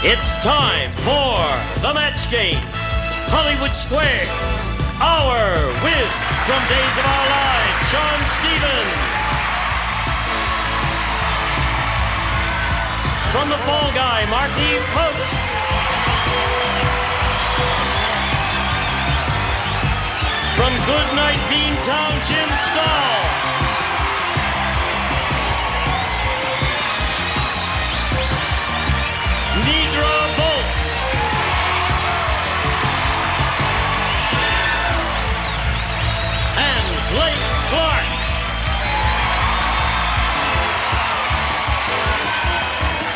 It's time for the match game. Hollywood Squares, our Wiz from Days of Our Lives, Sean Stevens. From the Fall Guy, Marky Post. From Goodnight Beantown, Jim Stahl. Nidra Bolts. And Blake Clark.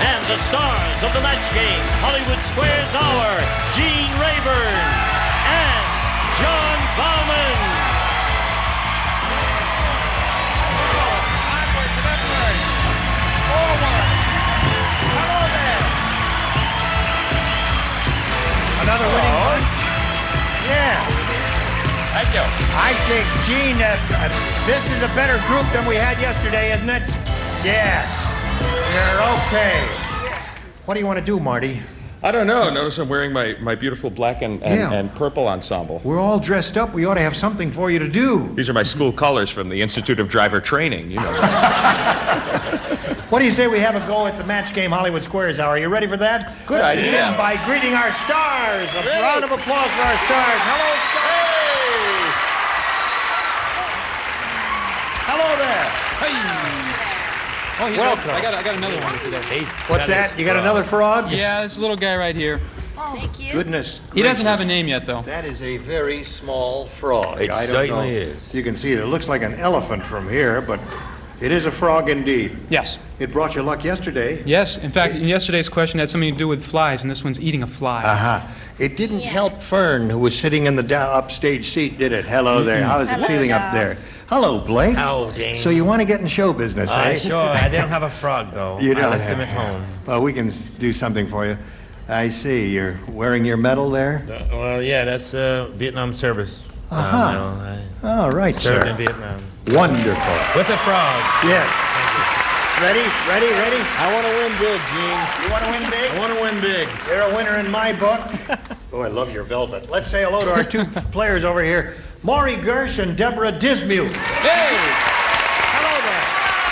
And the stars of the match game, Hollywood Squares Hour, Gene Rayburn and John Bauman. Another winning punch? Yeah. Thank you. I think, Gene, this is a better group than we had yesterday, isn't it? Yes. You're okay. What do you want to do, Marty? I don't know. Notice I'm wearing my beautiful black and purple ensemble. We're all dressed up. We ought to have something for you to do. These are my school colors from the Institute of Driver Training. You know that. What do you say we have a go at the match game Hollywood Squares Hour? You ready for that? Good Let's idea. begin by greeting our stars. A round of applause for our stars. Hello, stars. Hello there. Oh, he's Welcome. I got another one today. What's that? You got another frog? Yeah, this little guy right here. Thank you. Goodness. He doesn't have a name yet, though. That is a very small frog. It certainly is. You can see it. It looks like an elephant from here, but it is a frog indeed. Yes. It brought you luck yesterday. Yes. In fact, yesterday's question had something to do with flies, and this one's eating a fly. Uh-huh. It didn't help Fern, who was sitting in the upstage seat, did it? Hello there. How is it Hello, feeling up John. there? Hello, Blake. Hello, Jane. So you want to get in show business, eh? Sure. I don't have a frog, though. You don't I left have- him at home. Well, we can do something for you. I see. You're wearing your medal there? Well, yeah, that's Vietnam service. Uh-huh. I All right, served sir. in Vietnam. Wonderful. With a frog. Yes. Ready? Ready? Ready? I want to win big, Gene. You want to win big? I want to win big. You're a winner in my book. Oh, I love your velvet. Let's say hello to our two players over here, Maury Gersh and Deborah Dismute. Hey! Hello there.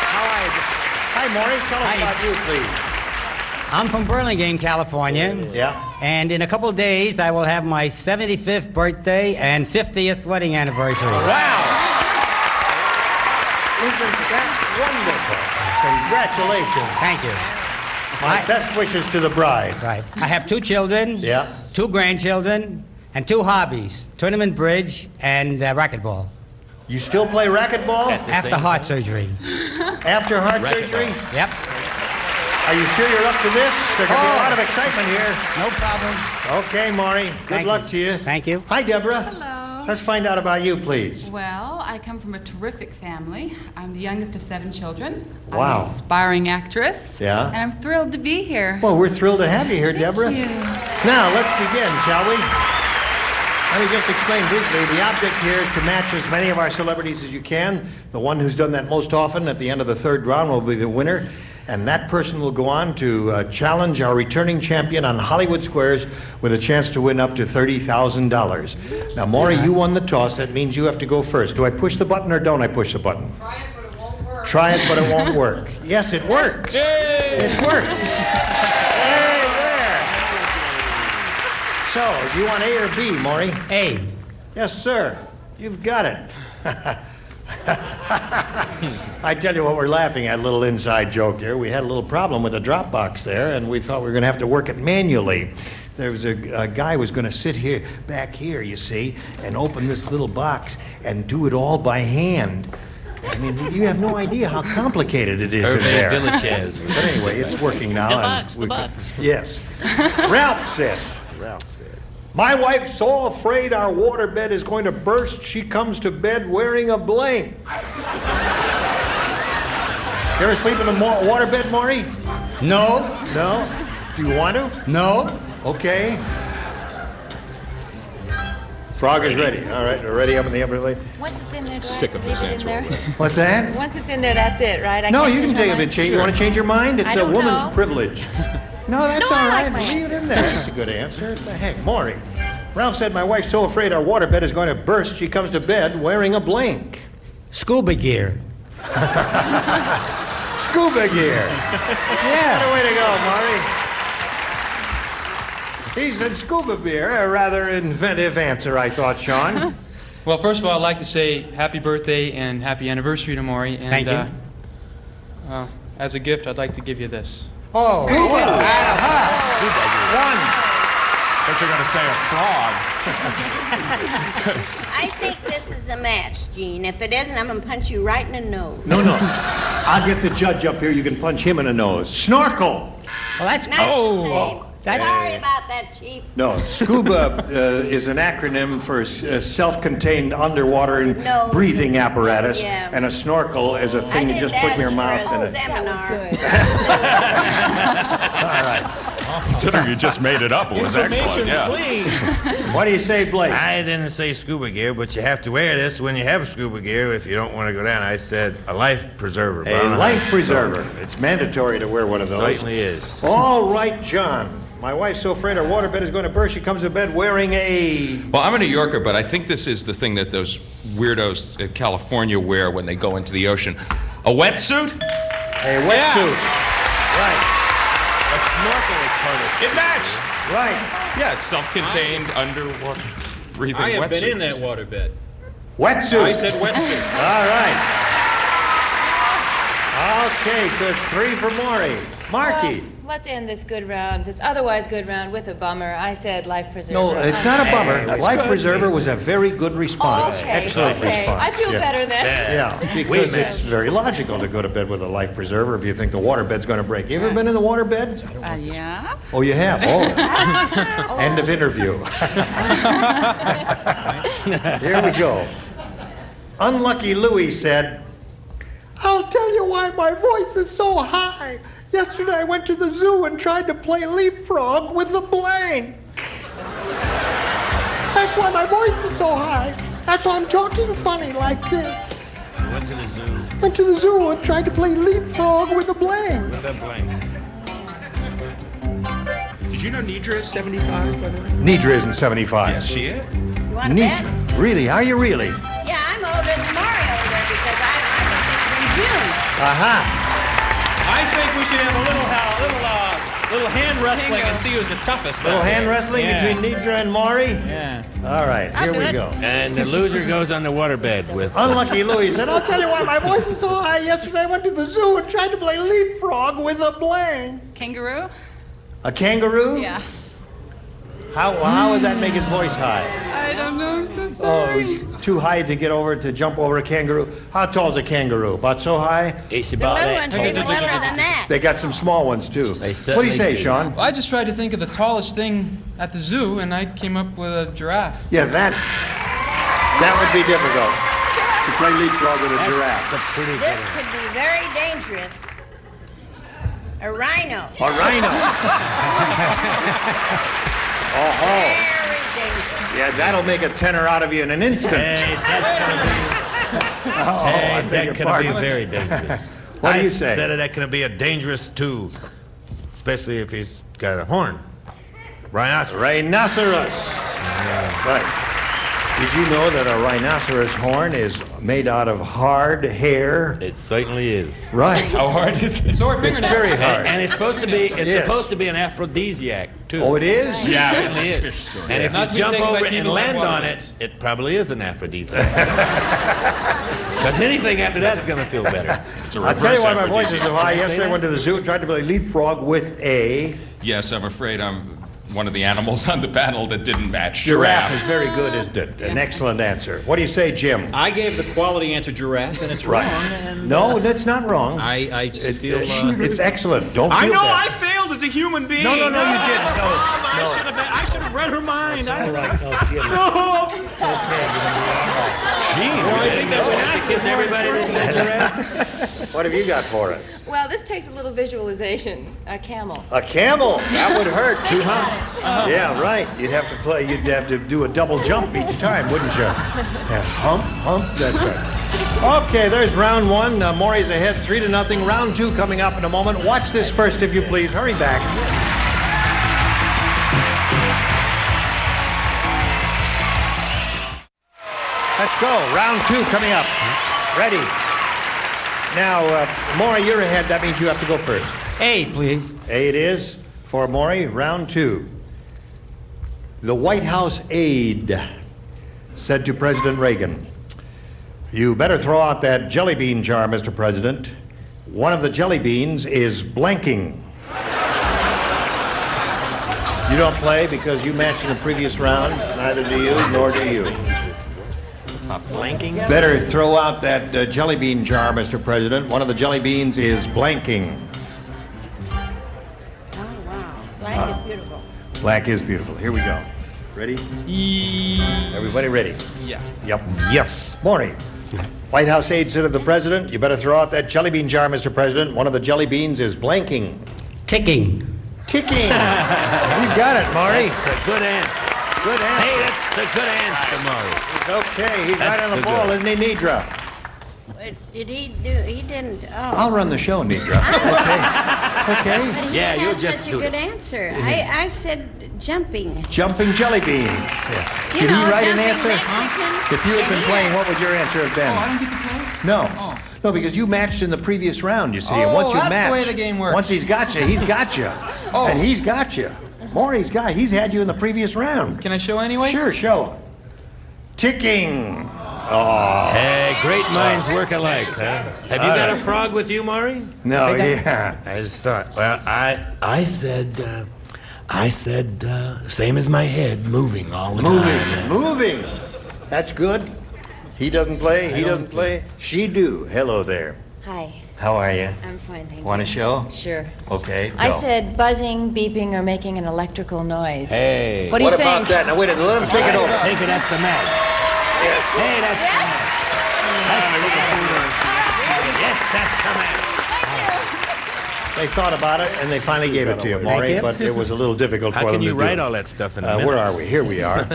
How are you? Hi, Maury. Tell us Hi. about you, please. I'm from Burlingame, California. Yeah. And in a couple of days, I will have my 75th birthday and 50th wedding anniversary. Wow. Isn't that wonderful? Congratulations. Thank you. My best wishes to the bride. Right. I have 2 children, Yeah. 2 grandchildren, and 2 hobbies, tournament bridge and racquetball. You still play racquetball After heart surgery. after heart surgery? Yep. Are you sure you're up to this? There's going to be a lot of excitement here. No problem. Okay, Maury. Good Thank luck you. to you. Thank you. Hi, Deborah. Hello. Let's find out about you, please. Well, I come from a terrific family. I'm the youngest of 7 children. Wow. I'm an aspiring actress. Yeah. And I'm thrilled to be here. Well, we're thrilled to have you here, Thank Deborah. you. Now, let's begin, shall we? Let me just explain briefly. The object here is to match as many of our celebrities as you can. The one who's done that most often at the end of the 3rd round will be the winner. And that person will go on to challenge our returning champion on Hollywood Squares with a chance to win up to $30,000. Now, Maury, you won the toss. That means you have to go first. Do I push the button or don't I push the button? Try it, but it won't work. Try it, but it won't work. Yes, it works. It works. Hey, there. So, do you want A or B, Maury? A. Yes, sir. You've got it. I tell you what, we're laughing at, a little inside joke here. We had a little problem with the drop box there, and we thought we were going to have to work it manually. There was a guy was going to sit here, back here, you see, and open this little box and do it all by hand. I mean, you have no idea how complicated it is in there. Village has. But anyway, it's working now. The box. Yes. Ralph said, my wife's so afraid our waterbed is going to burst, she comes to bed wearing a blank. You ever sleep in a waterbed, Maury? No. No? Do you want to? No. Okay. Frog is ready. All right, we're ready up in the upper lane. Once it's in there, do I have to leave it in there? What's that? Once it's in there, that's it, right? I No, can't you can change my take mind? it. You want to change your mind? It's I a don't woman's know. privilege. No, that's No, all I right. like my Leave it answer. in there. That's a good answer. What the heck, Maury? Ralph said, my wife's so afraid our waterbed is going to burst, she comes to bed wearing a blank. Scuba gear. Scuba gear. Yeah. What a way to go, Maury. He said scuba beer. A rather inventive answer, I thought, Sean. Well, first of all, I'd like to say happy birthday and happy anniversary to Maury. And, Thank you. As a gift, I'd like to give you this. Oh, one. But you're going to say a frog. I think this is a match, Gene. If it isn't, I'm going to punch you right in the nose. No. I'll get the judge up here. You can punch him in the nose. Snorkel. Well, that's Not the same. that's- Sorry about that, Chief. No, scuba is an acronym for self-contained underwater No. breathing apparatus, Yeah. and a snorkel is a I thing you did just put in your that mouth for a and it. seminar. All right. Considering you just made it up, it was excellent. Yeah. Please. What do you say, Blake? I didn't say scuba gear, but you have to wear this when you have scuba gear if you don't want to go down. I said a life preserver. but I A don't know how life to preserver. It's mandatory to wear one of spell it. those. Certainly is. All right, John. My wife's so afraid her waterbed is going to burst, she comes to bed wearing a... Well, I'm a New Yorker, but I think this is the thing that those weirdos in California wear when they go into the ocean. A wetsuit? A wetsuit. Right, A snorkel is part of It matched. right. Yeah, it's self-contained underwater breathing I have wetsuit. been in that waterbed. Wetsuit. I said wetsuit. All right. Okay, so it's 3 for Maury. Marky. Well, let's end this good round, this otherwise good round, with a bummer. I said life preserver. No, it's not a bummer. That's Life good. preserver was a very good response. Okay, Excellent okay. response. I feel better then. Yeah, because it's very logical to go to bed with a life preserver if you think the waterbed's going to break. You ever been in the waterbed? Yeah. Oh, you have? Oh. End of interview. Here we go. Unlucky Louie said, I'll tell you why my voice is so high. Yesterday I went to the zoo and tried to play leapfrog with a blank. That's why my voice is so high. That's why I'm talking funny like this. Went to the zoo Went to the zoo and tried to play leapfrog with a blank. with a blank. Did you know Nidra is 75, by the way? Nidra isn't 75. Yes, she is. You want to bet? Nidra? Really? Are you really? Yeah, I'm older than Mario over there because I was in June. Aha. I think we should have a little hand wrestling and see who's the toughest. Little out there. hand wrestling Yeah. between Nidra and Maury? Yeah. All right, here we go. And the loser goes on the waterbed with... Unlucky Louie said, I'll tell you why my voice is so high. Yesterday I went to the zoo and tried to play leapfrog with a blank. Kangaroo? A kangaroo? Yeah. How would that make his voice high? I don't know. I'm so Oh, sorry. he's too high to jump over a kangaroo. How tall is a kangaroo? About so high? It's The about little that ones tall. are even littler than that. They got some small ones too. They What do you certainly say, do. Sean? Well, I just tried to think of the tallest thing at the zoo, and I came up with a giraffe. Yeah, that would be difficult. To play leapfrog with a giraffe. That's a pretty This good could be very dangerous. A rhino. A rhino. Oh, Very dangerous. yeah, that'll make a tenor out of you in an instant. Hey, that's I beg your that could be pardon. very dangerous. What do you I say? said that could be a dangerous too, especially if he's got a horn. Rhinoceros. Rhinoceros. Right. Did you know that a rhinoceros horn is made out of hard hair? It certainly is. Right. How hard is it? So our It's fingernail. very hard. And it's supposed to be. It's Yes. supposed to be an aphrodisiac too. Oh, it is? Yeah. It certainly is. And if Not to you be jump taken by over it and people land like on it, it probably is an aphrodisiac. Because anything after that's gonna feel better. It's a I'll tell you why my reverse voice is so high. Yesterday I that? went to the zoo and tried to play leapfrog with a Yes, I'm afraid I'm one of the animals on the panel that didn't match. giraffe. Is very good, isn't it? An excellent answer. What do you say, Jim? I gave the quality answer giraffe, and it's Right. wrong. And No, that's not wrong. I just feel. It's excellent. Don't feel I know bad. I failed as a human being. No, you didn't. No, Mom, no. I should have read her mind. I All right, no, Jim. No. Gee, well, I think that was because everybody that said giraffe. What have you got for us? Well, this takes a little visualization. A camel. A camel. That would hurt. Think 2 about humps. Yeah, right. You'd have to do a double jump each time, wouldn't you? Yeah, hump, hump. That's right. Okay, there's round 1. Maury's ahead 3-0. Round 2 coming up in a moment. Watch this first, if you please. Hurry back. Let's go. Round 2 coming up. Ready. Now, Maury, you're ahead. That means you have to go first. A, please. A it is for Maury. Round 2. The White House aide said to President Reagan, "You better throw out that jelly bean jar, Mr. President. One of the jelly beans is blanking." You don't play because you matched in the previous round. Neither do you, nor do you. It's not blanking. Better throw out that jelly bean jar, Mr. President. One of the jelly beans is blanking. Oh, wow. Black is beautiful. Black is beautiful. Here we go. Ready? Everybody ready? Yeah. Yep. Yes. Maury. White House aide said to the president, "You better throw out that jelly bean jar, Mr. President. One of the jelly beans is blanking." Ticking. Ticking. You got it, Maury. That's a good answer. Good answer. Hey, that's a good answer, Maury. Okay, he's That's right on the so ball, good. isn't he, Nidra? Did he do? He didn't. Oh. I'll run the show, Nidra. Okay. Okay. But he Yeah, had you'll just such a do good it. answer. I said jumping. Jumping jelly beans. You Did know, he write an jumping answer? Mexican. If you had Yeah, been he playing, had. what would your answer have been? Oh, I don't get to play? No. Oh. No, because you matched in the previous round, you see. and Oh, once you that's the match, way the game works. Once he's got you, he's got you. Oh. And he's got you. Maury's got, he's had you in the previous round. Can I show anyway? Sure, show. Ticking. Oh. Hey, great minds work alike, huh? Have you got a frog with you, Maury? No, yeah. I just thought. Well, I said, same as my head, moving all the time. Moving. That's good. He doesn't play, he doesn't play. She do. Hello there. Hi, How are you? I'm fine, thank Want you. to show? Sure. Okay, I go. said buzzing, beeping, or making an electrical noise. Hey. What do you What think? about that? Now, wait a minute. Let him think it over. Take it up the mat. Hey, that's Yes? yes, that's the mat. They thought about it, and they finally gave it to you, Maury, you. but it was a little difficult for How them can to you do. write all that stuff in a minute? Where are we? Here we are.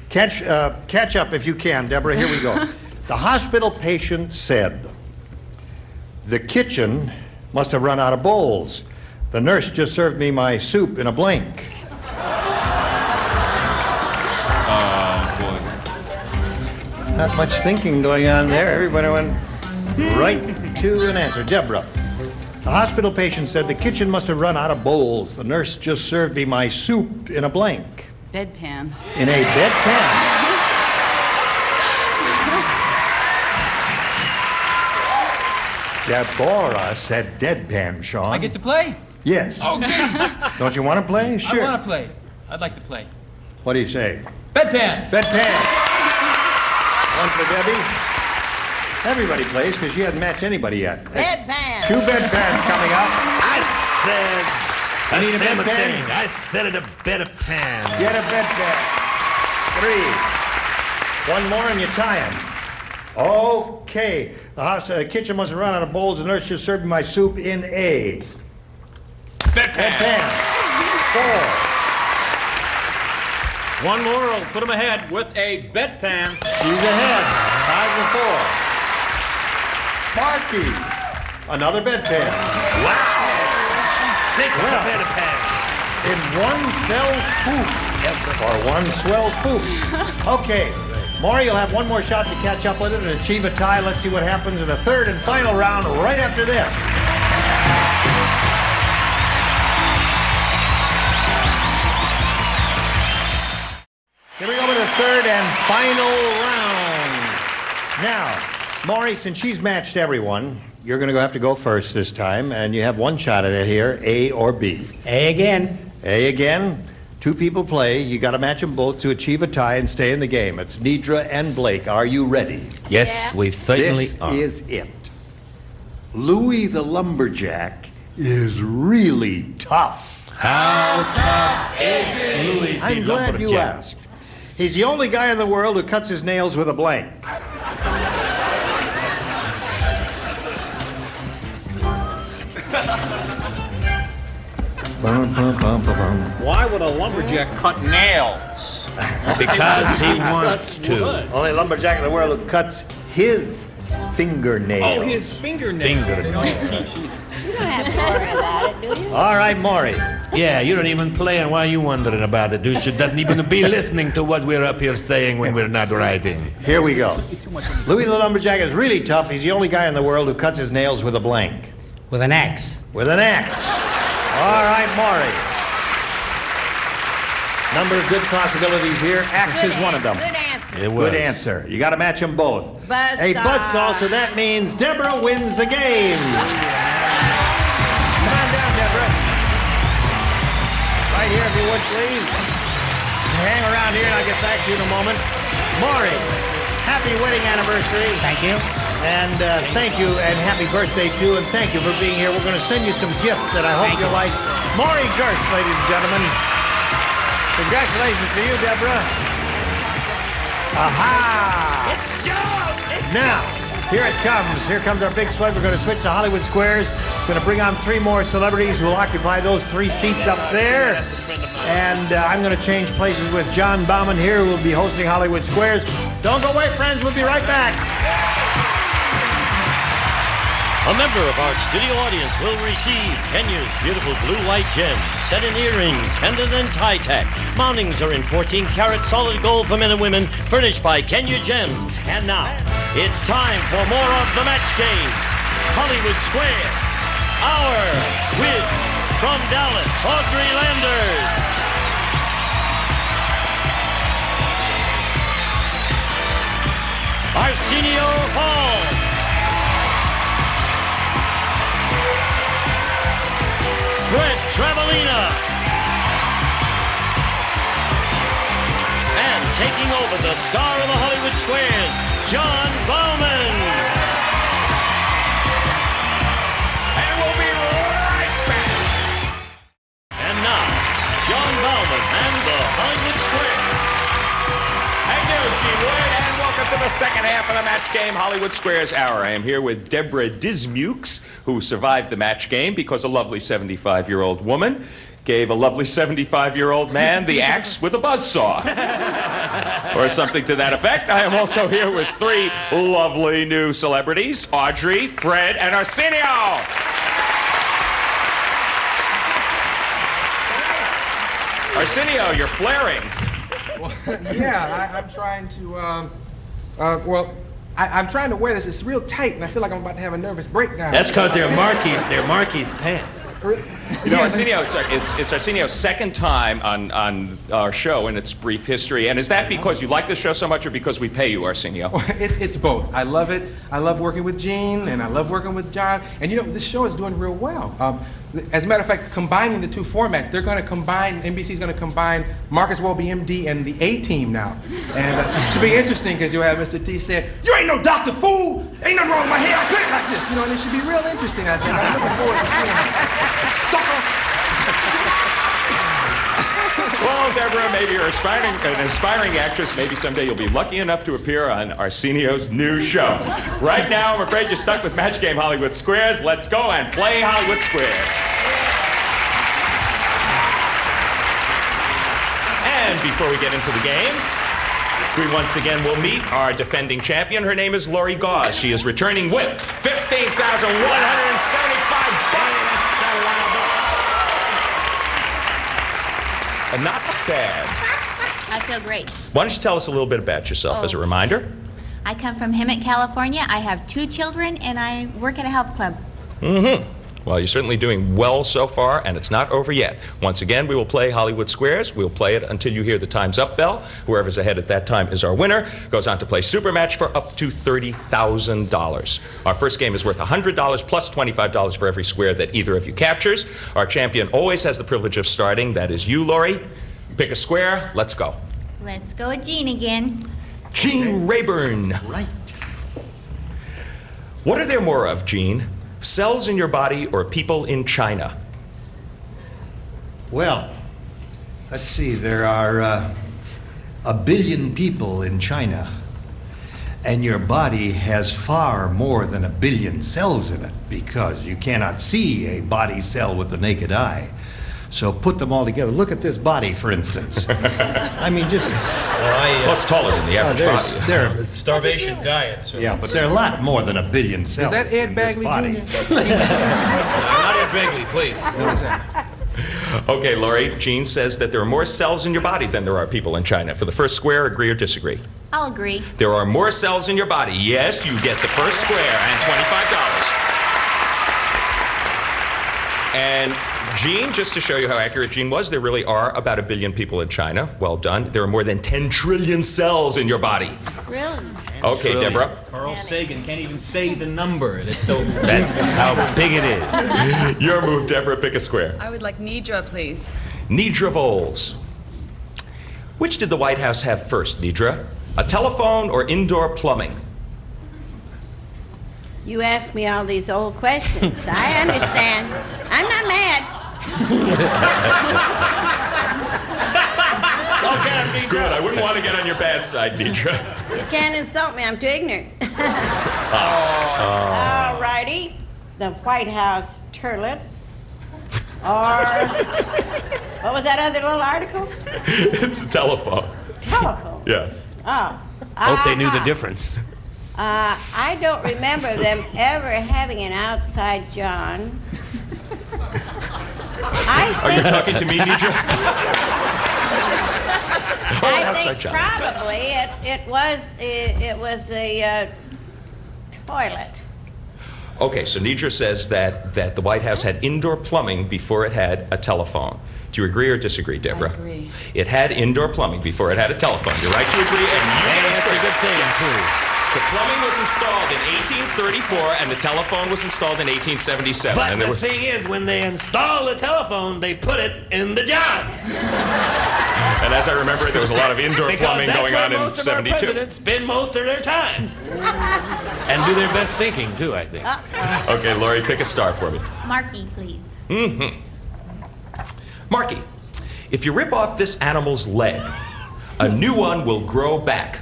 Catch up if you can, Deborah. Here we go. The hospital patient said, "The kitchen must have run out of bowls. The nurse just served me my soup in a blink." Not much thinking going on there. Everybody went right to an answer. Deborah. The hospital patient said, "The kitchen must have run out of bowls. The nurse just served me my soup in a blank." Bedpan. In a bedpan. Deborah said deadpan, Sean. I get to play? Yes. Okay. Don't you want to play? Sure. I want to play. I'd like to play. What do you say? Bedpan. Bedpan. One for Debbie. Everybody plays because she hasn't matched anybody yet. Bedpan. 2 bedpans coming up. I said You need a the same bedpan? thing. I said it a bit of pan. Get a bedpan. 3. One more and you tie him. Okay. The kitchen must have run out of bowls. The nurse just served me my soup in a bedpan. 4. One more will put him ahead with a bedpan. He's ahead. 5 to 4. Marky. Another bedpan. Wow! 6 Well. a bit of pan. In one fell swoop. Or one swell poop. Okay. Maury, you'll have one more shot to catch up with it and achieve a tie. Let's see what happens in the third and final round right after this. Here we go with the third and final round. Now, Maury, since she's matched everyone, you're going to have to go first this time, and you have one shot at it here, A or B. A again. A again. 2 people play. You got to match them both to achieve a tie and stay in the game. It's Nidra and Blake. Are you ready? Yes, Yeah. we certainly This are. is it. Louis the Lumberjack is really tough. How tough is Louis the I'm glad you Lumberjack? asked. He's the only guy in the world who cuts his nails with a blank. Bum, bum, bum, bum, bum. Why would a lumberjack cut nails? Because he wants to. Only lumberjack in the world who cuts his fingernails. Oh, his fingernails. You don't have to worry about it, do you? All right, Maury. Yeah, you don't even play, and why are you wondering about it? You doesn't even be listening to what we're up here saying when we're not writing. Here we go. Louis the Lumberjack is really tough. He's the only guy in the world who cuts his nails with a blank. With an axe. With an axe. All right, Maury. Number of good possibilities here. Axe is one of them. Good answer. Good answer. You got to match them both. Buzzsaw. A buzzsaw, so that means Deborah wins the game. Come on down, Deborah. Right here, if you would, please. Hang around here, and I'll get back to you in a moment. Maury, happy wedding anniversary. Thank you. And thank you, and happy birthday, too, and thank you for being here. We're going to send you some gifts that I hope Thank you you. like. Maury Gersh, ladies and gentlemen. Congratulations to you, Deborah. Aha! It's Joe! Now, here it comes. Here comes our big sweat. We're going to switch to Hollywood Squares. We're going to bring on 3 more celebrities who will occupy those 3 seats up there. And I'm going to change places with John Bauman here, who will be hosting Hollywood Squares. Don't go away, friends. We'll be right back. A member of our studio audience will receive Kenya's beautiful blue light gems, set in earrings, pendant, and tie tack. Mountings are in 14-karat solid gold for men and women, furnished by Kenya Gems. And now, it's time for more of the match game. Hollywood Squares. Our with from Dallas, Audrey Landers. Arsenio Hall. Fred Travelina. And taking over the star of the Hollywood Squares, John Bauman. And we'll be right back. And now, John Bauman and the Hollywood Squares. Thank you, Gene Wood, and welcome to the second half of the Match Game Hollywood Squares Hour. I am here with Deborah Dismukes, who survived the match game because a lovely 75-year-old woman gave a lovely 75-year-old man the axe with a buzzsaw. Or something to that effect. I am also here with 3 lovely new celebrities, Audrey, Fred, and Arsenio. Arsenio, you're flaring. Yeah, I'm trying to, I'm trying to wear this. It's real tight, and I feel like I'm about to have a nervous breakdown. That's because they're Marquis pants. You know, Arsenio, it's Arsenio's second time on our show in its brief history. And is that because you like the show so much or because we pay you, Arsenio? It's both. I love it. I love working with Gene, and I love working with John. And you know, this show is doing real well. As a matter of fact, combining the 2 formats, they're going to combine, NBC's going to combine Marcus Welby, MD, and the A-Team now. And it should be interesting because you'll have Mr. T say, "You ain't no doctor, fool! Ain't nothing wrong with my hair, I cut it like this." You know, and it should be real interesting, I think. I'm looking forward to seeing it. Sucker! Well, Deborah, maybe you're an inspiring actress. Maybe someday you'll be lucky enough to appear on Arsenio's new show. Right now, I'm afraid you're stuck with Match Game Hollywood Squares. Let's go and play Hollywood Squares. And before we get into the game, we once again will meet our defending champion. Her name is Lori Gauze. She is returning with $15,175. Not bad. I feel great. Why don't you tell us a little bit about yourself as a reminder? I come from Hemet, California. I have 2 children, and I work at a health club. Mm-hmm. Well, you're certainly doing well so far, and it's not over yet. Once again, we will play Hollywood Squares. We'll play it until you hear the time's up bell. Whoever's ahead at that time is our winner. Goes on to play Super Match for up to $30,000. Our first game is worth $100 plus $25 for every square that either of you captures. Our champion always has the privilege of starting. That is you, Lori. Pick a square. Let's go. Let's go with Gene again. Gene Rayburn. Right. What are there more of, Gene? Cells in your body or people in China? Well, let's see. There are 1 billion people in China, and your body has far more than 1 billion cells in it because you cannot see a body cell with the naked eye. So put them all together. Look at this body, for instance. I mean, just... Well, it's taller than the average body. They're Starvation diet. So. yeah, but they're a lot more than a billion cells. Is that Ed Bagley body. Jr.? Not Ed Begley, please. What is that? Okay, Lori, Gene says that there are more cells in your body than there are people in China. For the first square, agree or disagree? I'll agree. There are more cells in your body. Yes, you get the first square and $25. And Gene, just to show you how accurate Gene was, there really are about 1 billion people in China. Well done. There are more than 10 trillion cells in your body. Really? Okay, Deborah. Carl Sagan can't even say the number. That's so. That's how big it is. Your move, Deborah. Pick a square. I would like Nidra, please. Nidra Voles. Which did the White House have first, Nidra? A telephone or indoor plumbing? You ask me all these old questions. I understand. I'm not mad. Good. I wouldn't want to get on your bad side, Nidra. You can't insult me. I'm too ignorant. All righty. The White House turlet. Or what was that other little article? It's a telephone. Telephone. Yeah. Oh. Hope they knew the difference. I don't remember them ever having an outside John. Are you talking to me, Nidra? I think probably it was a toilet. Okay, so Nidra says that the White House had indoor plumbing before it had a telephone. Do you agree or disagree, Deborah? I agree. It had indoor plumbing before it had a telephone. You're right to agree, and you get a square. Good thing, too. The plumbing was installed in 1834, and the telephone was installed in 1877. But and the thing is, when they install the telephone, they put it in the John. And as I remember, there was a lot of indoor plumbing going on in 72. Presidents spend most of their time. And do their best thinking, too, I think. Okay, Lori, pick a star for me. Marky, please. Mm-hmm. Marky, if you rip off this animal's leg, a new one will grow back.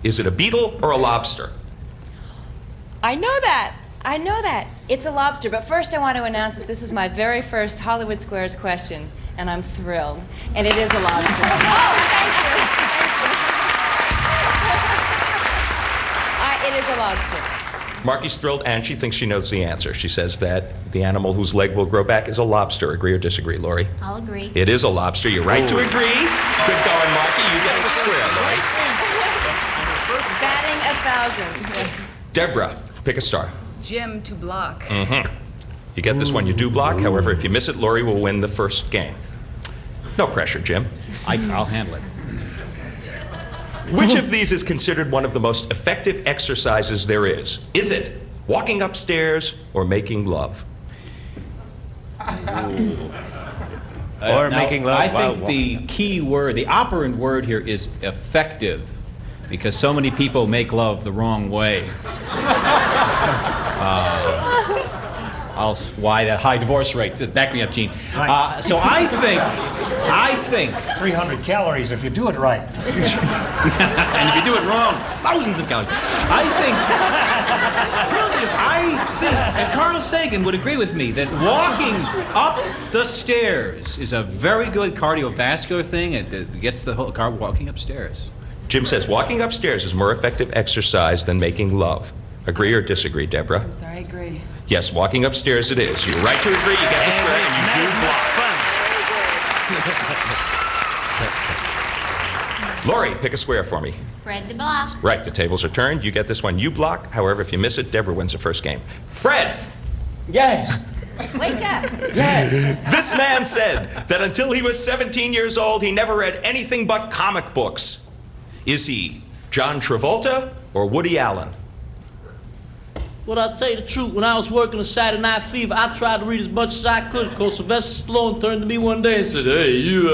Is it a beetle or a lobster? I know that. I know that. It's a lobster. But first, I want to announce that this is my very first Hollywood Squares question, and I'm thrilled. And it is a lobster. Oh, thank you. It is a lobster. Marky's thrilled, and she thinks she knows the answer. She says that the animal whose leg will grow back is a lobster. Agree or disagree, Lori? I'll agree. It is a lobster. You're right to agree. Good going, Marky. You get the square, Lori. Batting 1,000. Deborah, pick a star. Jim to block. Mm-hmm. You get this one, you do block. However, if you miss it, Lori will win the first game. No pressure, Jim. I'll handle it. Which of these is considered one of the most effective exercises there is? Is it walking upstairs or making love? Or making love. I think the key word, the operant word here is effective, because so many people make love the wrong way. Why that high divorce rate? Back me up, Gene. So I think 300 calories if you do it right. and if you do it wrong, thousands of calories. I think, and Carl Sagan would agree with me, that walking up the stairs is a very good cardiovascular thing. It gets the whole car walking upstairs. Jim says walking upstairs is more effective exercise than making love. Agree or disagree, Deborah? I'm sorry, I agree. Yes, walking upstairs it is. You're right to agree. You get the square, and you do block. Lori, pick a square for me. Fred to block. Right, the tables are turned. You get this one, you block. However, if you miss it, Deborah wins the first game. Fred! Yes. Wake up. Yes. This man said that until he was 17 years old, he never read anything but comic books. Is he John Travolta or Woody Allen? Well, I'll tell you the truth. When I was working on Saturday Night Fever, I tried to read as much as I could, because Sylvester Stallone turned to me one day and said, "Hey, you,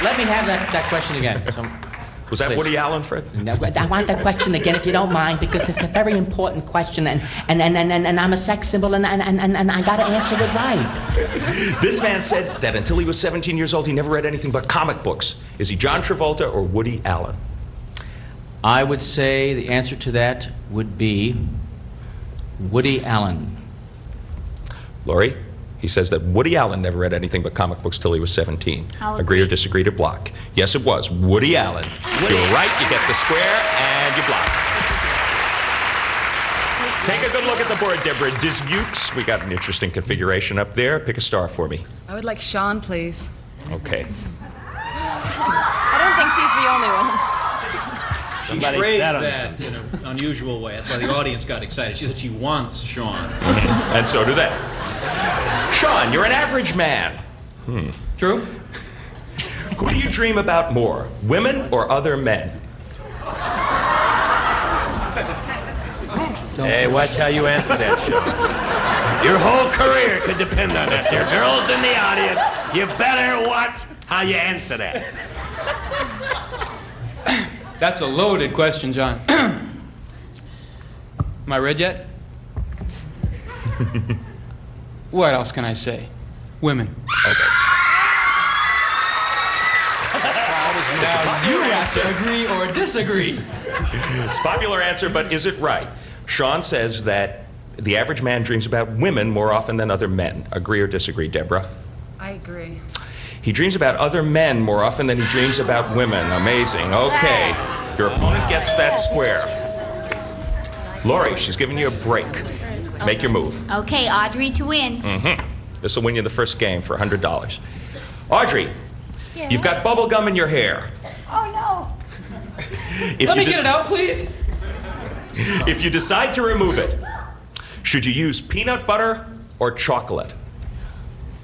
Let me have that question again. Was that Woody Allen, Fred? No, I want that question again, if you don't mind, because it's a very important question, and I'm a sex symbol, and I got to answer it right. This man said that until he was 17 years old, he never read anything but comic books. Is he John Travolta or Woody Allen? I would say the answer to that would be Woody Allen. Laurie? He says that Woody Allen never read anything but comic books till he was 17. I'll Agree or agree. disagree to block? Yes, it was Woody Allen. You're right, you get the square, and you block. Take a good look at the board, Deborah Dismukes. We got an interesting configuration up there. Pick a star for me. I would like Sean, please. Okay. I don't think she's the only one. She Somebody phrased sat on that in an unusual way. That's why the audience got excited. She said she wants Sean. And so do they. Sean, you're an average man. True? Who do you dream about more, women or other men? Hey, watch how you answer that, Sean. Your whole career could depend on that. There are girls in the audience. You better watch how you answer that. That's a loaded question, John. Am I read yet? What else can I say? Women. Okay. Now you have to agree or disagree. It's a popular answer, but is it right? Sean says that the average man dreams about women more often than other men. Agree or disagree, Deborah? I agree. He dreams about other men more often than he dreams about women. Amazing. Okay. Your opponent gets that square. Laurie, she's giving you a break. Make your move. Okay, Audrey to win. This will win you the first game for $100. Audrey, you've got bubble gum in your hair. Oh, no. Let me get it out, please. If you decide to remove it, should you use peanut butter or chocolate?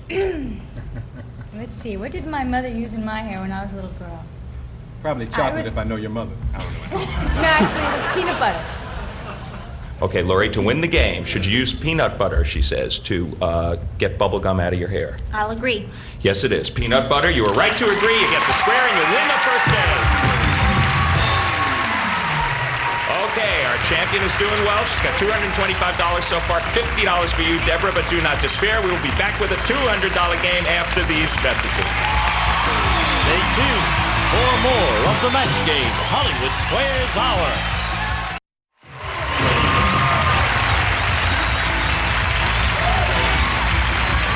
Let's see, what did my mother use in my hair when I was a little girl? Probably chocolate if I know your mother. I don't know. No, actually, it was peanut butter. Okay, Laurie, to win the game, should you use peanut butter, she says, to get bubble gum out of your hair? I'll agree. Yes, it is. Peanut butter. You were right to agree. You get the square and you win the first game. Okay, our champion is doing well. She's got $225 so far, $50 for you, Deborah, but do not despair. We will be back with a $200 game after these messages. Stay tuned for more of the match game, Hollywood Squares Hour.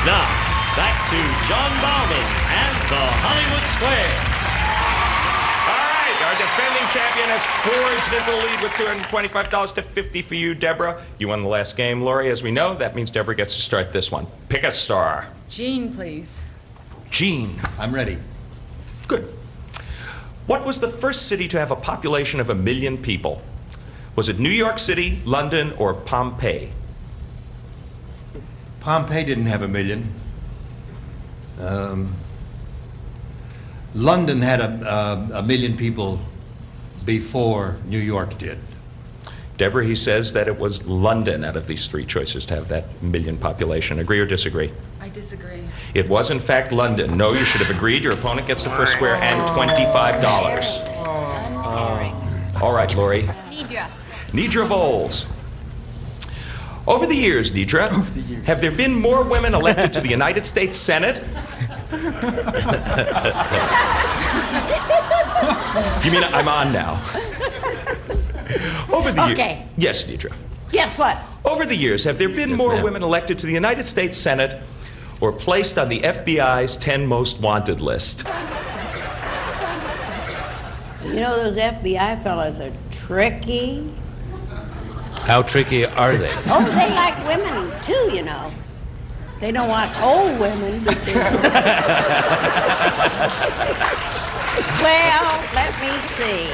Now, back to John Bauman and the Hollywood Squares. All right, our defending champion has forged into the lead with $225 to $50 for you, Deborah. You won the last game, Laurie, as we know. That means Deborah gets to start this one. Pick a star. Jean, please. Jean. I'm ready. Good. What was the first city to have a population of 1 million people? Was it New York City, London, or Pompeii? Pompeii didn't have 1 million. London had a million people before New York did. Deborah, he says that it was London out of these three choices to have that 1 million population. Agree or disagree? I disagree. It was, in fact, London. No, you should have agreed. Your opponent gets the first square and $25. All right, Laurie. Nidra. Nidra Voles. Over the years, Nidra, have there been more women elected to the United States Senate? You mean I'm on now? Over the Okay. Yes, Nidra. Guess what? Over the years, have there been more women elected to the United States Senate or placed on the FBI's 10 most wanted list? You know, those FBI fellas are tricky. How tricky are they? Oh, they like women, too, you know. They don't want old women. But they well, let me see.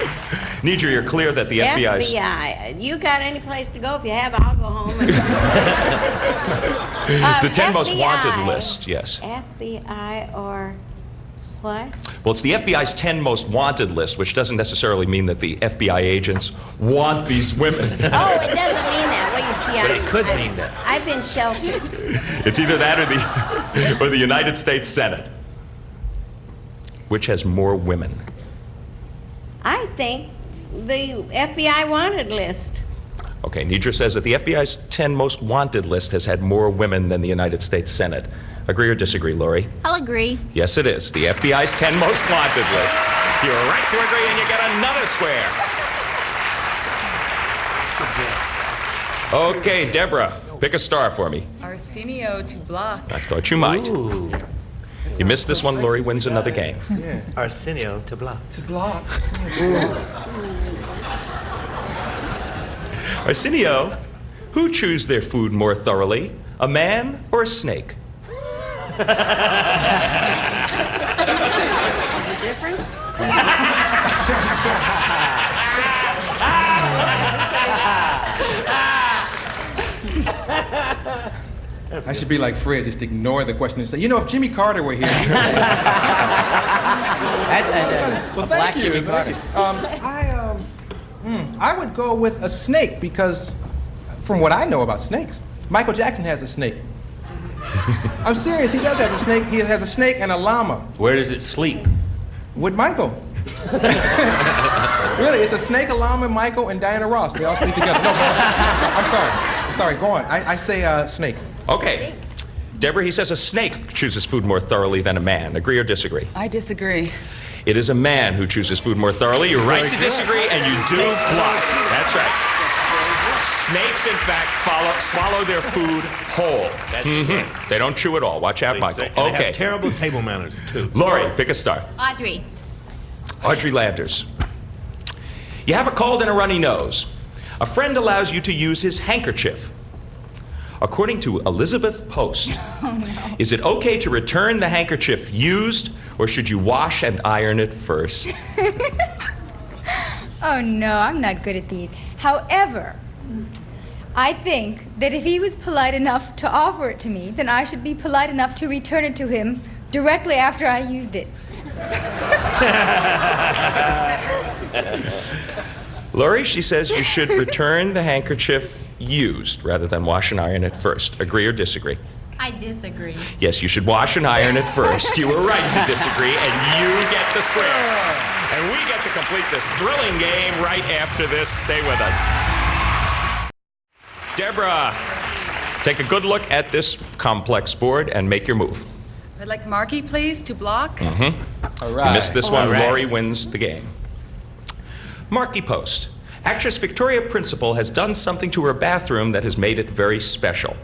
Nidra, you're clear that the FBI's... FBI. You got any place to go? If you have, I'll go home. And the 10 most FBI. wanted list, yes. FBI or what? Well, it's the FBI's 10 most wanted list, which doesn't necessarily mean that the FBI agents want these women. Oh, it doesn't mean that. Well, you see, But it could mean that. I've been sheltered. It's either that or the United States Senate. Which has more women? I think the FBI wanted list. Okay, Nidra says that the FBI's 10 most wanted list has had more women than the United States Senate. Agree or disagree, Laurie? I'll agree. Yes, it is. The FBI's 10 most wanted list. You're right to agree, and you get another square. Okay, Deborah, pick a star for me. Arsenio to block. I thought you might. Ooh. You missed this one, Lori wins another game. Yeah. Arsenio to block. To block. Arsenio, who chews their food more thoroughly, a man or a snake? The difference? I should be like Fred, just ignore the question and say, you know, if Jimmy Carter were here. Well, Black thank you. Jimmy Carter. I would go with a snake because, from what I know about snakes, Michael Jackson has a snake. I'm serious, he does have a snake. He has a snake and a llama. Where does it sleep? With Michael. Really, it's a snake, a llama, Michael, and Diana Ross. They all sleep together. No, I'm sorry. I'm sorry, go on. I say snake. Okay. Deborah, he says a snake chooses food more thoroughly than a man. Agree or disagree? I disagree. It is a man who chooses food more thoroughly. You're right to disagree, and you do block. That's right. Snakes, in fact, swallow their food whole. They don't chew at all. Watch out, Michael. They have terrible table manners, too. Lori, pick a star. Audrey. Audrey Landers. You have a cold and a runny nose. A friend allows you to use his handkerchief. According to Elizabeth Post, is it okay to return the handkerchief used, or should you wash and iron it first? Oh no, I'm not good at these. However, I think that if he was polite enough to offer it to me, then I should be polite enough to return it to him directly after I used it. Lori, she says you should return the handkerchief used rather than wash and iron it first. Agree or disagree? I disagree. Yes, you should wash and iron it first. You were right to disagree, and you get the square. And we get to complete this thrilling game right after this. Stay with us. Deborah, take a good look at this complex board and make your move. I'd like Marky, please, to block. All right. You missed this one. Lori wins the game. Marky Post. Actress Victoria Principal has done something to her bathroom that has made it very special.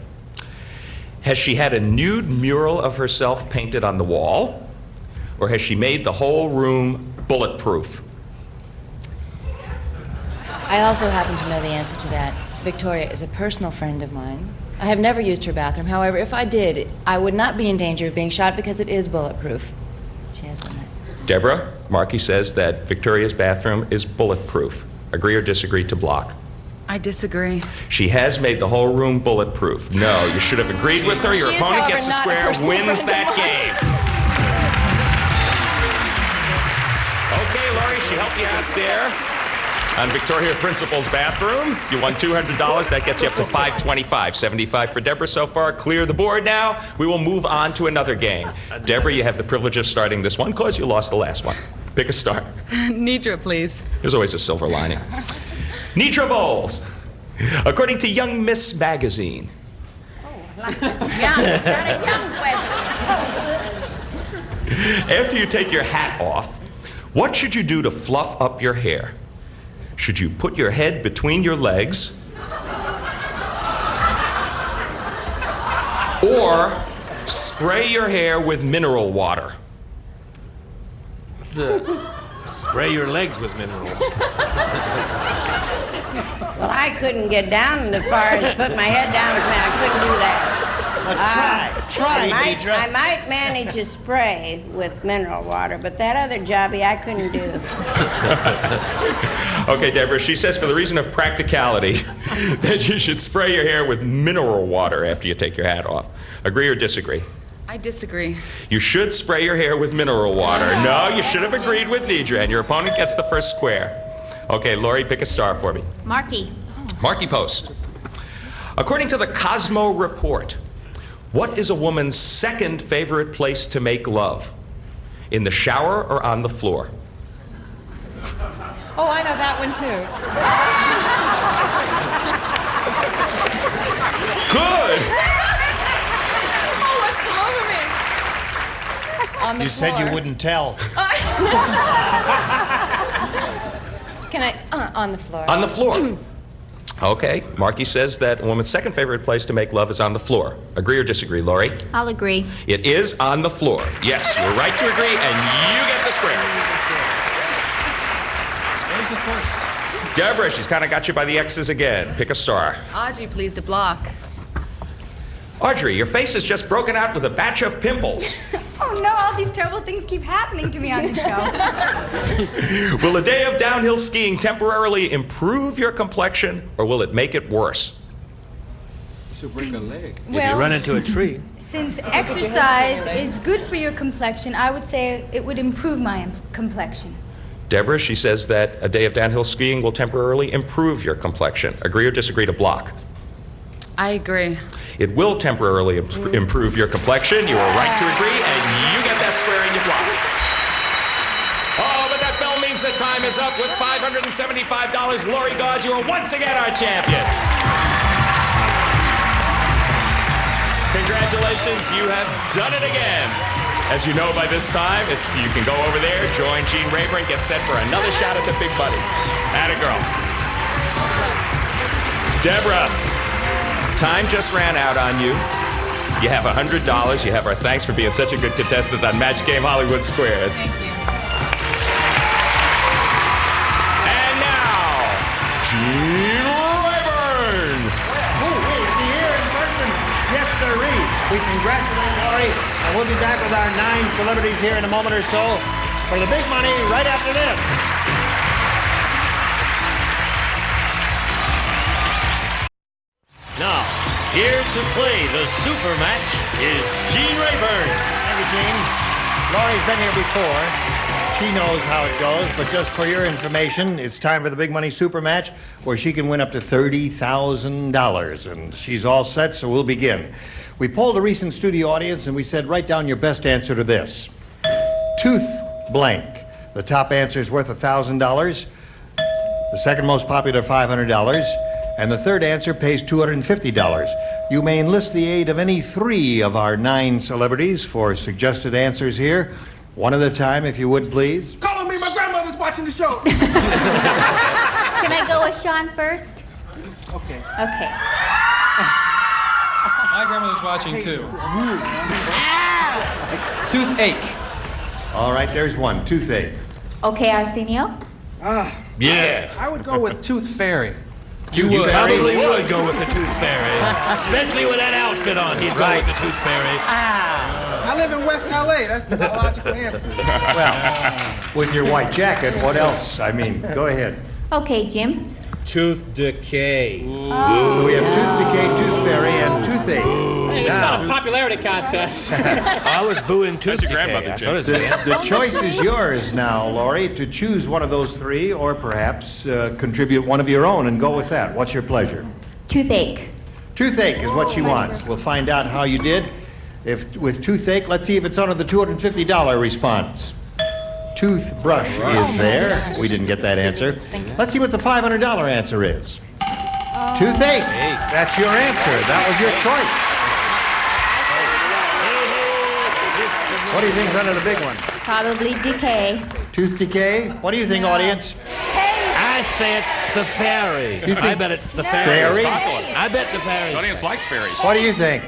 Has she had a nude mural of herself painted on the wall? Or has she made the whole room bulletproof? I also happen to know the answer to that. Victoria is a personal friend of mine. I have never used her bathroom. However, if I did, I would not be in danger of being shot because it is bulletproof. She has done that. Deborah, Marky says that Victoria's bathroom is bulletproof. Agree or disagree to block? I disagree. She has made the whole room bulletproof. No, you should have agreed with her. Your opponent gets a square, wins that game. Okay, Lori, she helped you out there on Victoria Principal's bathroom. You won $200. That gets you up to $525. $75 for Deborah so far. Clear the board now. We will move on to another game. Deborah, you have the privilege of starting this one because you lost the last one. Pick a star. Nidra, please. There's always a silver lining. Nidra Bowles. According to Young Miss Magazine. After you take your hat off, what should you do to fluff up your hair? Should you put your head between your legs? Or spray your hair with mineral water? Spray your legs with mineral water. Well, I couldn't get down as far as put my head down. I couldn't do that. Try, Nidra. I might manage to spray with mineral water, but that other jobby I couldn't do. Okay, Deborah, she says for the reason of practicality that you should spray your hair with mineral water after you take your hat off. Agree or disagree? I disagree. You should spray your hair with mineral water. No, you should have agreed with Nidra, and your opponent gets the first square. Okay, Lori, pick a star for me. Marky. Marky Post. According to the Cosmo Report, what is a woman's second favorite place to make love? In the shower or on the floor? Oh, I know that one too. Good! Oh, what's come over me? On the You floor. said you wouldn't tell. Can I? On the floor. On the floor. Okay. Marky says that a woman's second favorite place to make love is on the floor. Agree or disagree, Lori? I'll agree. It is on the floor. Yes, you're right to agree, and you get the square. There's the first. Deborah, she's kind of got you by the X's again. Pick a star. Audrey, please, to block. Audrey, your face is just broken out with a batch of pimples. Oh no, all these terrible things keep happening to me on the show. Will a day of downhill skiing temporarily improve your complexion, or will it make it worse? She'll break a leg. If you run into a tree. Since exercise is good for your complexion, I would say it would improve my complexion. Deborah, she says that a day of downhill skiing will temporarily improve your complexion. Agree or disagree to block? I agree. It will temporarily improve your complexion. You are right to agree, and you get that square and you block. Oh, but that bell means that time is up with $575. Lori Gauze, you are once again our champion. Congratulations, you have done it again. As you know by this time, you can go over there, join Gene Rayburn, get set for another shot at the Big Buddy. Atta girl. Deborah. Time just ran out on you. You have $100. You have our thanks for being such a good contestant on Match Game Hollywood Squares. Thank you. And now, Gene Rayburn. Oh, wait, is he here in person? Yes, sirree. We congratulate Lori, and we'll be back with our 9 celebrities here in a moment or so for the big money right after this. Now, here to play the super match is Gene Rayburn. Thank you, Gene. Lori's been here before. She knows how it goes, but just for your information, it's time for the big money super match where she can win up to $30,000. And she's all set, so we'll begin. We polled a recent studio audience and we said, write down your best answer to this. Tooth blank. The top answer is worth $1,000. The second most popular, $500. And the third answer pays $250. You may enlist the aid of any 3 of our 9 celebrities for suggested answers here. One at a time, if you would, please. Call on me, my grandmother's watching the show. Can I go with Sean first? Okay. Okay. My grandmother's watching too. Toothache. All right, there's one. Toothache. Okay, Arsenio? Yeah. I would go with Tooth Fairy. You probably would go with the Tooth Fairy. Especially with that outfit on, he'd go with the Tooth Fairy. I live in West LA. That's the logical answer. Well, with your white jacket, what else? I mean, go ahead. Okay, Jim. Tooth decay. So we have tooth decay, tooth fairy, and toothache. Hey, it's not a popularity contest. I was booing tooth That's your decay. grandmother, I Jim. thought it was The choice is yours now, Lori, to choose one of those 3 or perhaps contribute one of your own and go with that. What's your pleasure? Toothache. Toothache is what she wants. We'll find out how you did. If with toothache, let's see if it's under the $250 response. Toothbrush is there. We didn't get that answer. Let's see what the $500 answer is. Toothache. That's your answer. That was your choice. What do you think's under the big one? Probably decay. Tooth decay? What do you think, audience? I say it's the fairy. I bet it's the fairy. Fairy? I bet the fairy. The audience likes fairies. What do you think?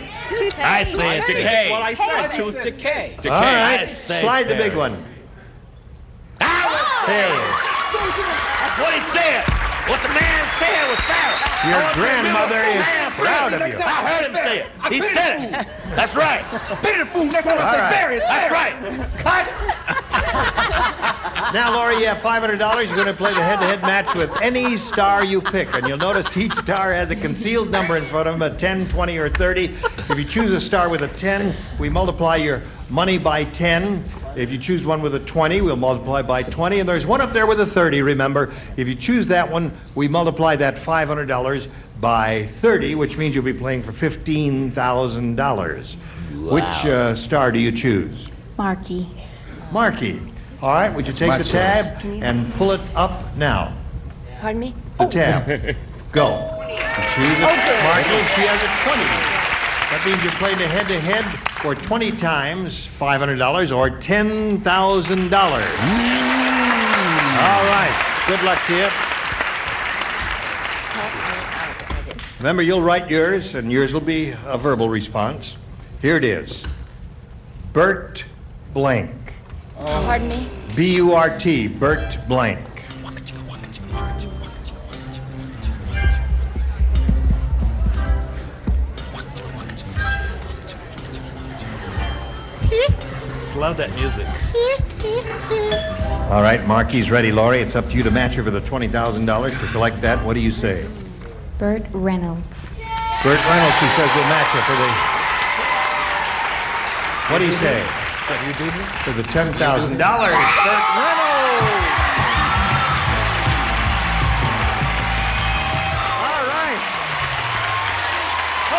I say it's Decay. What I said, tooth decay. Decay. All right, I say slide the fairy. big one. Fairy. What he said. What the man said was fairy. Your grandmother is proud of you. I heard him say it. He said it. That's right. Pity the fool. Next time I All say right. fairy, it's That's fairy. right. Now, Lori, you have $500. You're going to play the head-to-head match with any star you pick. And you'll notice each star has a concealed number in front of them, a 10, 20, or 30. If you choose a star with a 10, we multiply your money by 10. If you choose one with a 20, we'll multiply by 20. And there's one up there with a 30, remember. If you choose that one, we multiply that $500 by 30, which means you'll be playing for $15,000. Wow. Which star do you choose? Marky. Marky. All right, would you take the tab and pull it up now? Pardon me? The tab. Go. You choose it. Marky, she has a 20. That means you're playing a head-to-head for 20 times $500 or $10,000. All right. Good luck to you. Remember, you'll write yours, and yours will be a verbal response. Here it is. Bert Blank. Pardon me? B-U-R-T, Bert Blank. Love that music. All right, Marky's ready, Laurie. It's up to you to match her for the $20,000. To collect that, what do you say? Burt Reynolds. Burt Reynolds, she says, will match her for the... What do you say? For the $10,000. Burt Reynolds! All right.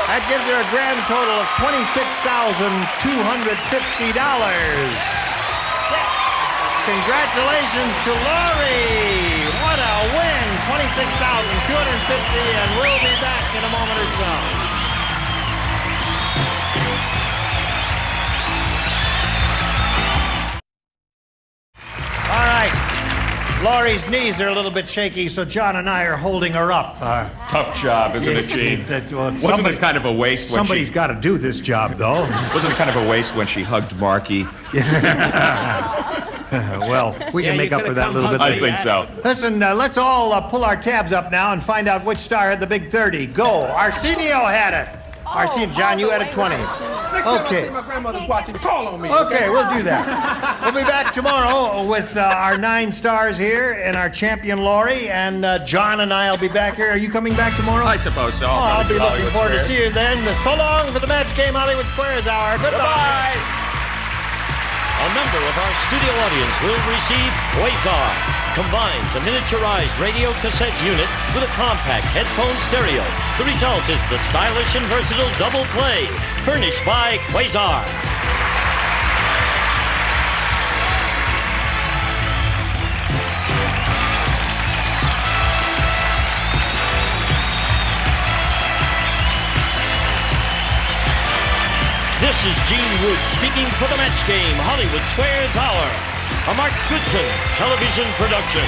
That gives her a grand total of $26,250. Congratulations to Laurie! What a win! $26,250, and we'll be back in a moment or so. All right. Laurie's knees are a little bit shaky, so John and I are holding her up. Tough job, isn't it, Gene? Wasn't it kind of a waste when somebody's got to do this job, though. Wasn't it kind of a waste when she hugged Marky? Well, we can make up for that a little bit I later. think so. Listen, let's all pull our tabs up now and find out which star had the big 30. Go. Arsenio had it. Arsenio, John, you had a 20. Next time I see my grandmother's watching, call on me. Okay, we'll do that. We'll be back tomorrow with our 9 stars here and our champion Laurie, and John and I will be back here. Are you coming back tomorrow? I suppose so. I'll be looking Hollywood forward to Squares. see you then. So long for the Match Game Hollywood Squares Hour. Goodbye. A member of our studio audience will receive Quasar. Combines a miniaturized radio cassette unit with a compact headphone stereo. The result is the stylish and versatile double play, furnished by Quasar. This is Gene Wood speaking for the Match Game Hollywood Squares Hour, a Mark Goodson television production.